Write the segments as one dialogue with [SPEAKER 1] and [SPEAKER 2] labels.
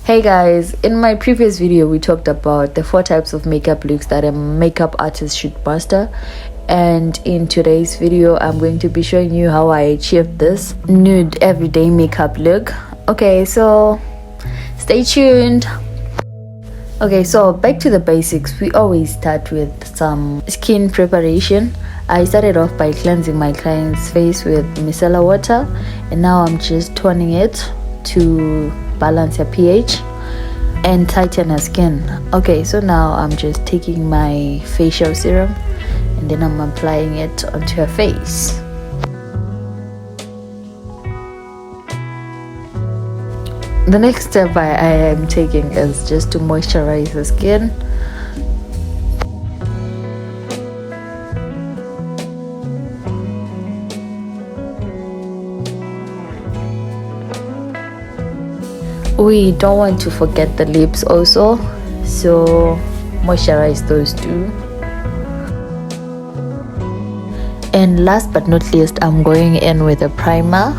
[SPEAKER 1] Hey guys, in my previous video we talked about the 4 types of makeup looks that a makeup artist should master, and in today's video I'm going to be showing you how I achieved this nude everyday makeup look. Okay, so stay tuned. Okay, so back to the basics. We always start with some skin preparation. I started off by cleansing my client's face with micellar water, and now I'm just toning it to balance her pH and tighten her skin. Okay, so now I'm just taking my facial serum and then I'm applying it onto her face. The next step I am taking is just to moisturize the skin. We don't want to forget the lips also, so moisturize those too. And last but not least, I'm going in with a primer.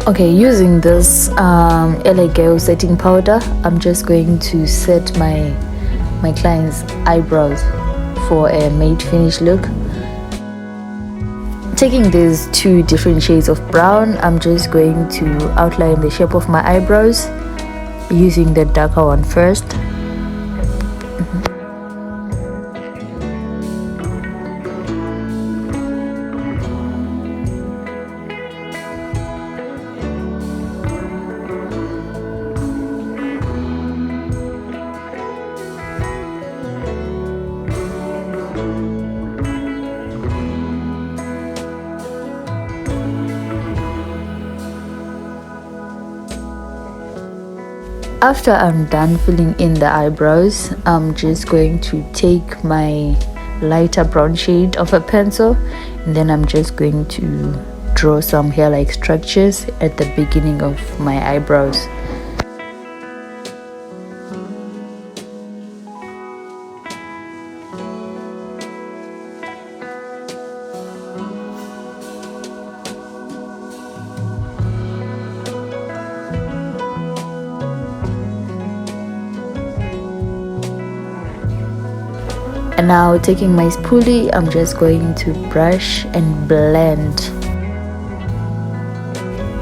[SPEAKER 1] Okay, using this aloe setting powder, I'm just going to set my client's eyebrows for a matte finish look. Taking these 2 different shades of brown, I'm just going to outline the shape of my eyebrows using the darker one first. After I'm done filling in the eyebrows, I'm just going to take my lighter brown shade of a pencil, and then I'm just going to draw some hair-like structures at the beginning of my eyebrows. And now taking my spoolie, I'm just going to brush and blend.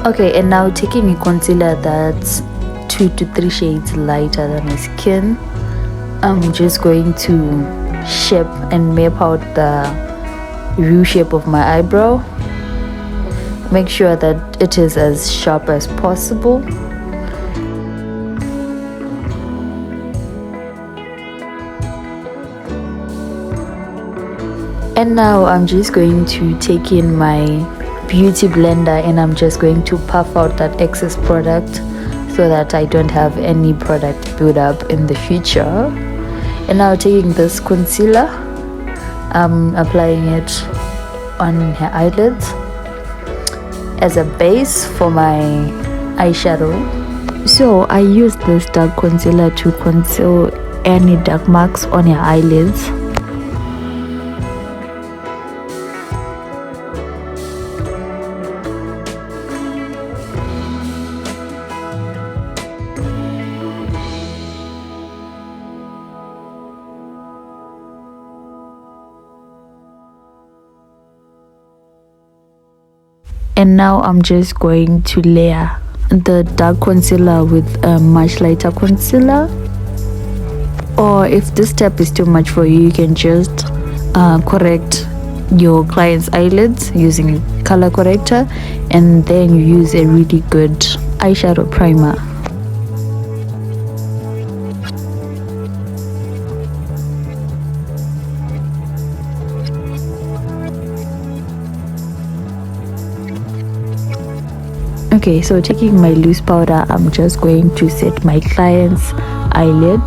[SPEAKER 1] Okay, and now taking a concealer that's 2 to 3 shades lighter than my skin, I'm just going to shape and map out the U shape of my eyebrow. Make sure that it is as sharp as possible. And now I'm just going to take in my beauty blender and I'm just going to puff out that excess product so that I don't have any product build up in the future. And now taking this concealer, I'm applying it on her eyelids as a base for my eyeshadow. So I use this dark concealer to conceal any dark marks on her eyelids. And now I'm just going to layer the dark concealer with a much lighter concealer. Or if this step is too much for you, you can just correct your client's eyelids using a color corrector, and then you use a really good eyeshadow primer. Okay, so taking my loose powder, I'm just going to set my client's eyelid.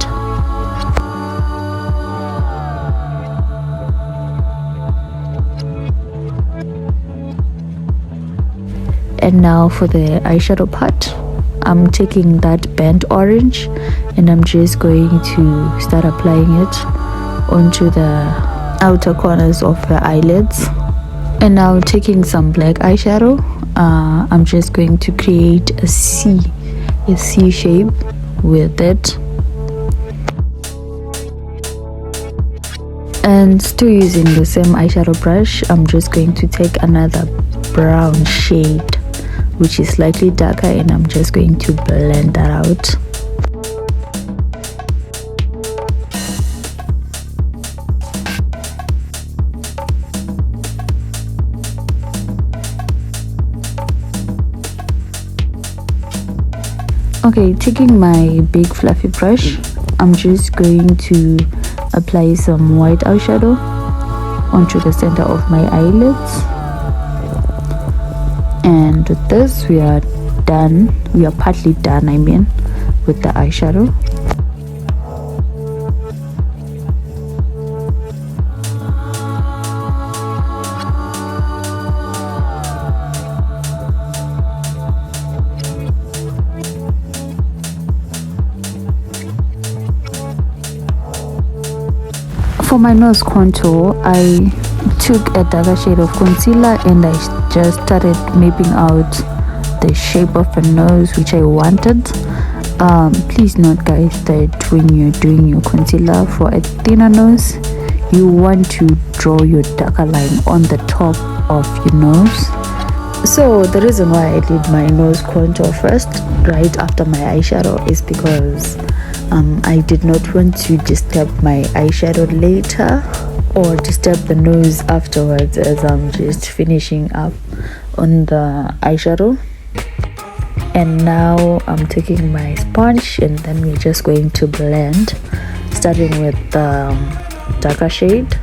[SPEAKER 1] And now for the eyeshadow part, I'm taking that burnt orange and I'm just going to start applying it onto the outer corners of the eyelids. And now taking some black eyeshadow, I'm just going to create a C shape with it. And still using the same eyeshadow brush, I'm just going to take another brown shade which is slightly darker, and I'm just going to blend that out. Okay, taking my big fluffy brush, I'm just going to apply some white eyeshadow onto the center of my eyelids. And with this, we are done. We are partly done, I mean, with the eyeshadow. For my nose contour, I took a darker shade of concealer and I just started mapping out the shape of a nose which I wanted. Please note, guys, that when you're doing your concealer for a thinner nose, you want to draw your darker line on the top of your nose. So the reason why I did my nose contour first right after my eyeshadow is because I did not want to disturb my eyeshadow later or disturb the nose afterwards, as I'm just finishing up on the eyeshadow. And now I'm taking my sponge and then we're just going to blend, starting with the darker shade.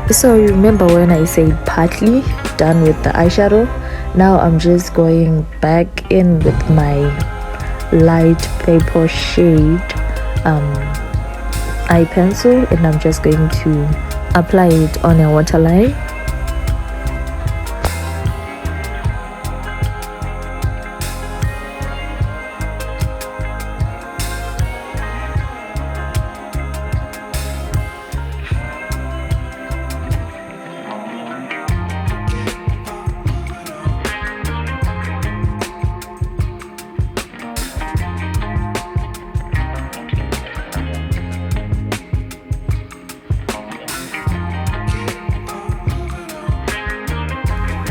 [SPEAKER 1] So remember when I said partly done with the eyeshadow? Now I'm just going back in with my light purple shade eye pencil, and I'm just going to apply it on a waterline.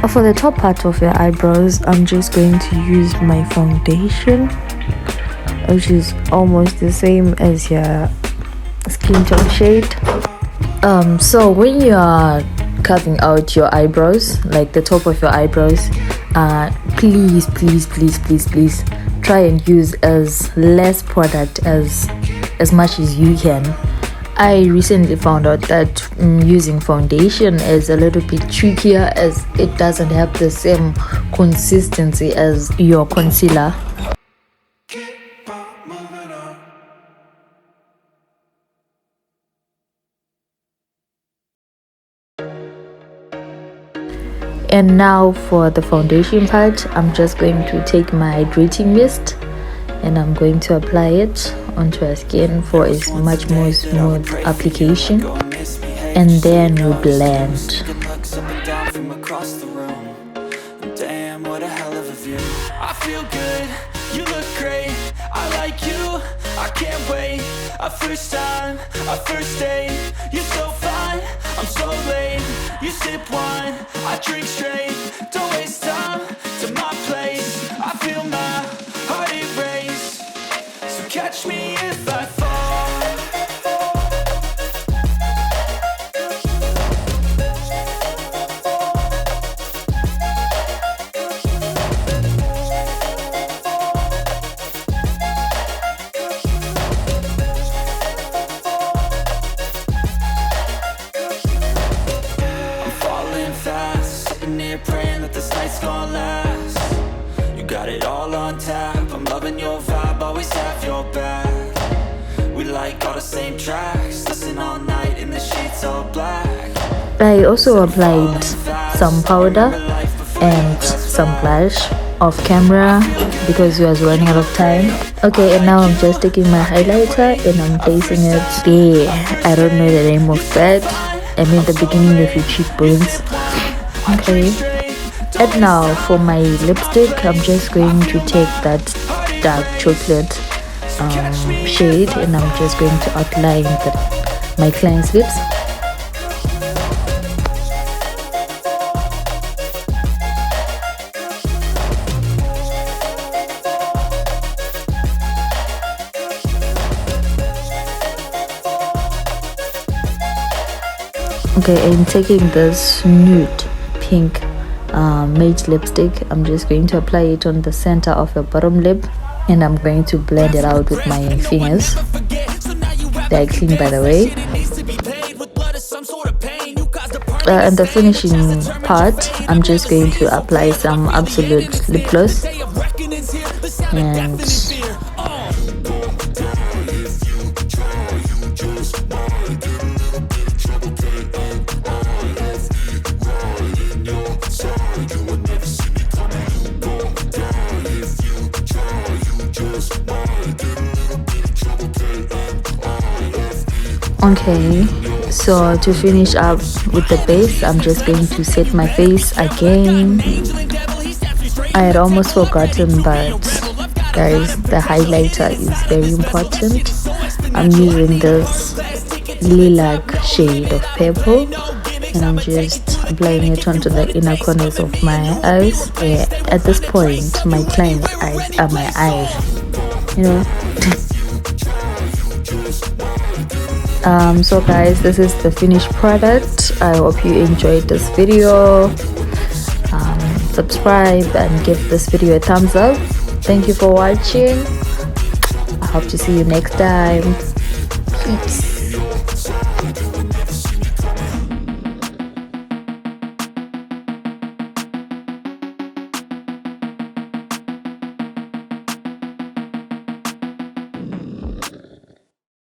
[SPEAKER 1] For the top part of your eyebrows, I'm just going to use my foundation, which is almost the same as your skin tone shade. So when you are carving out your eyebrows, like the top of your eyebrows, please try and use as less product as much as you can. I recently found out that using foundation is a little bit trickier, as it doesn't have the same consistency as your concealer. And now for the foundation part, I'm just going to take my hydrating mist and I'm going to apply it onto our skin for a much more smooth application, and then we blend.
[SPEAKER 2] Damn, what a hell of a view. I feel good, you look great, I like you, I can't wait. A first time, a first date, you're so fine, I'm so late. You sip wine, I drink straight, don't waste time to my place. I feel my heart erase, so catch me if I fall. got it all on tap. I'm loving your vibe, always have your back. We like all the same tracks, listen all night in the sheets all black.
[SPEAKER 1] I also applied some powder and some blush off camera because we was running out of time. Okay, and now I'm just taking my highlighter and I'm placing it there. I don't know the name of that. I mean the beginning of your cheekbones. Okay, and now for my lipstick, I'm just going to take that dark chocolate shade and I'm just going to outline my client's lips. Okay, I'm taking this nude pink matte lipstick. I'm just going to apply it on the center of your bottom lip and I'm going to blend it out with my fingers. They're clean, by the way. And the finishing part, I'm just going to apply some absolute lip gloss and okay, so to finish up with the base, I'm just going to set my face again. I had almost forgotten, but guys, the highlighter is very important. I'm using this lilac shade of purple and I'm just applying it onto the inner corners of my eyes. Yeah, at this point my client's eyes are my eyes, you know. So guys, this is the finished product. I hope you enjoyed this video. Subscribe and give this video a thumbs up. Thank you for watching. I hope to see you next time. Peace.